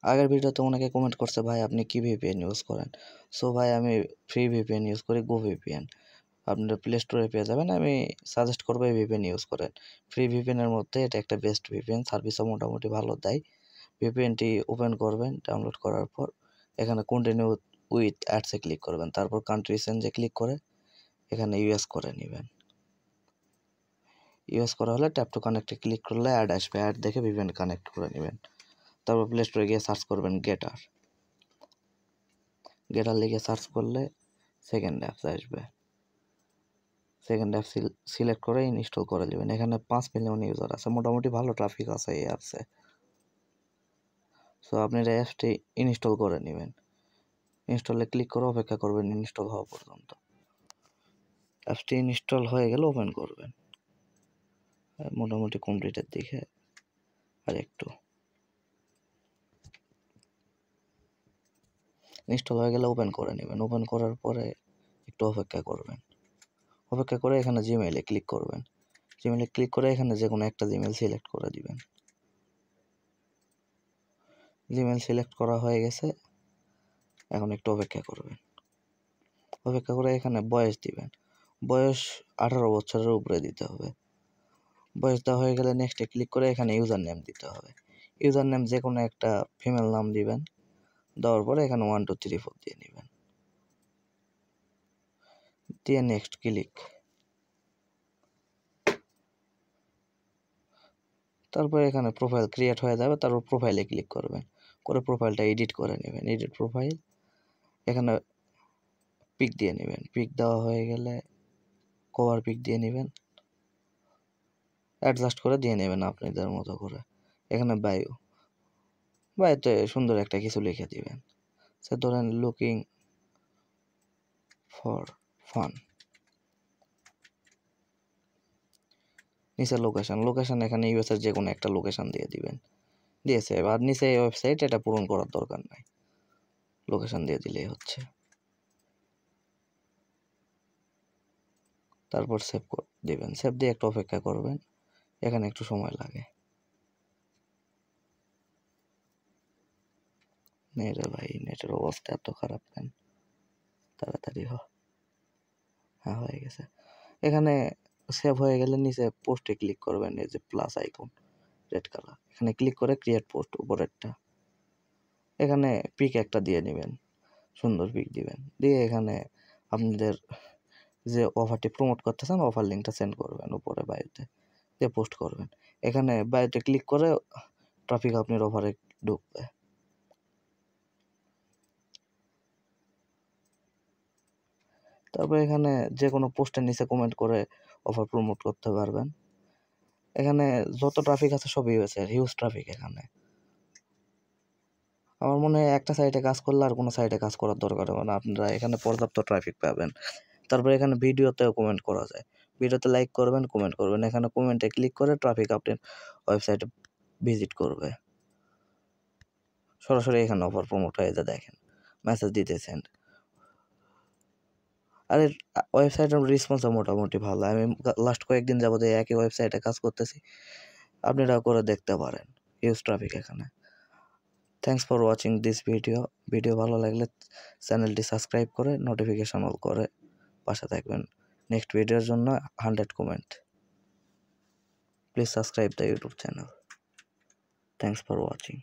আগের ভিডিওতে অনেকে কমেন্ট করছে ভাই আপনি কি ভিপিএন ইউজ করেন। সো ভাই আমি ফ্রি ভিপিএন ইউজ করি, গো ভিপিএন। আপনারা প্লে স্টোরে পেয়ে যাবেন। আমি সাজেস্ট করবো এই ভিপিএন ইউজ করেন। ফ্রি ভিপিএনের মধ্যে এটা একটা বেস্ট ভিপিএন, সার্ভিসও মোটামুটি ভালো দেয়। ভিপিএনটি ওপেন করবেন, ডাউনলোড করার পর এখানে কন্টিনিউ উইথ অ্যাডসে ক্লিক করবেন, তারপর কান্ট্রি চেঞ্জে ক্লিক করে এখানে ইউএস করে নেবেন। ইউএস করা হলে ট্যাপ টু কানেক্টে ক্লিক করলে অ্যাড আসবে, অ্যাড দেখে ভিপিএন কানেক্ট করে নেবেন। তারপর প্লে স্টোরে গিয়ে সার্চ করবেন গেটার লিখে সার্চ করলে সেকেন্ড অ্যাপস আসবে। সেকেন্ড অ্যাপ সিলেক্ট করে ইনস্টল করে নেবেন। এখানে 5 মিলিয়ন ইউজার আছে, মোটামুটি ভালো ট্রাফিক আছে এই অ্যাপসে। সো আপনারা অ্যাপসটি ইনস্টল করে নেবেন। ইনস্টলে ক্লিক করে অপেক্ষা করবেন ইনস্টল হওয়া পর্যন্ত। অ্যাপসটি ইনস্টল হয়ে গেলে ওপেন করবেন। মোটামুটি কমপ্লিটের দিকে আর একটু। ইনস্টল হয়ে গেলে ওপেন করে নেবেন। ওপেন করার পরে একটু অপেক্ষা করবেন। অপেক্ষা করে এখানে জিমেইলে ক্লিক করবেন। জিমেইলে ক্লিক করে এখানে যে কোনো একটা জিমেইল সিলেক্ট করে দিবেন। জিমেইল সিলেক্ট করা হয়ে গেছে, এখন একটু অপেক্ষা করবেন। অপেক্ষা করে এখানে বয়স দিবেন। বয়স 18 বছরের উপরে দিতে হবে। বয়স দেওয়া হয়ে গেলে নেক্সটে ক্লিক করে এখানে ইউজার নেম দিতে হবে। ইউজার নেম যে কোনো একটা ফিমেল নাম দিবেন। দেওয়ার পরে এখানে 1 2 3 4 দিয়ে নেবেন, দিয়ে নেক্সট ক্লিক। তারপরে এখানে প্রোফাইল ক্রিয়েট হয়ে যাবে, তারপর প্রোফাইলে ক্লিক করবেন, করে প্রোফাইলটা এডিট করে নেবেন। এডিট প্রোফাইল, এখানে পিক দিয়ে নেবেন। পিক দেওয়া হয়ে গেলে কভার পিক দিয়ে নেবেন, অ্যাডজাস্ট করে দিয়ে নেবেন আপনাদের মতো করে। এখানে বায়োতে সুন্দর একটা কিছু লিখে দিবেন, সে ধরেন লুকিং ফর ফান। নিচে লোকেশন এখানে ইউএসএর যে কোনো একটা লোকেশন দিয়ে দিবেন, দিয়েছে। আর নিচে ওয়েবসাইট, এটা পূরণ করার দরকার নাই, লোকেশন দিয়ে দিলেই হচ্ছে। তারপর সেভ দিবেন। সেভ দিয়ে একটু অপেক্ষা করবেন, এখানে একটু সময় লাগে। ভাই নেটের অবস্থা এত খারাপ কেন? তাড়াতাড়ি হ্যাঁ হয়ে গেছে। এখানে সেভ হয়ে গেলে নিচে পোস্টে ক্লিক করবেন, এই যে প্লাস আইকন রেড কালার, এখানে ক্লিক করে ক্রিয়েট পোস্ট উপরেরটা। এখানে পিক একটা দিয়ে নেবেন, সুন্দর পিক দিবেন, দিয়ে এখানে আপনাদের যে অফারটি প্রমোট করতেছেন অফার লিঙ্কটা সেন্ড করবেন উপরে বায়োতে, দিয়ে পোস্ট করবেন। এখানে বায়োতে ক্লিক করে ট্রাফিক আপনার অফারে ঢুকবে। তারপর এখানে যে কোনো পোস্টের নিচে কমেন্ট করে অফার প্রমোট করতে পারবেন। এখানে যত ট্রাফিক আছে সবই হয়েছে, হিউজ ট্রাফিক এখানে। আমার মনে হয় একটা সাইডে কাজ করলে আর কোনো সাইডে কাজ করার দরকার হবে না, আপনারা এখানে পর্যাপ্ত ট্রাফিক পাবেন। তারপরে এখানে ভিডিওতেও কমেন্ট করা যায়, ভিডিওতে লাইক করবেন, কমেন্ট করবেন। এখানে কমেন্টে ক্লিক করে ট্রাফিক আপনার ওয়েবসাইটে ভিজিট করবে, সরাসরি এখানে অফার প্রমোট হয়ে যায়। দেখেন মেসেজ দিতেছেন। আর ওয়েবসাইটের রেসপন্সও মোটামুটি ভালো। আমি লাস্ট কয়েকদিন যাবত একই ওয়েবসাইটে কাজ করতেছি, আপনারা করে দেখতে পারেন। হিউজ ট্রাফিক এখানে। Thanks for watching this video ভালো লাগলে চ্যানেলটি সাবস্ক্রাইব করে নোটিফিকেশন অল করে পাশে থাকবেন। নেক্সট ভিডিওর জন্য 100 comment. Please subscribe the YouTube channel. Thanks for watching.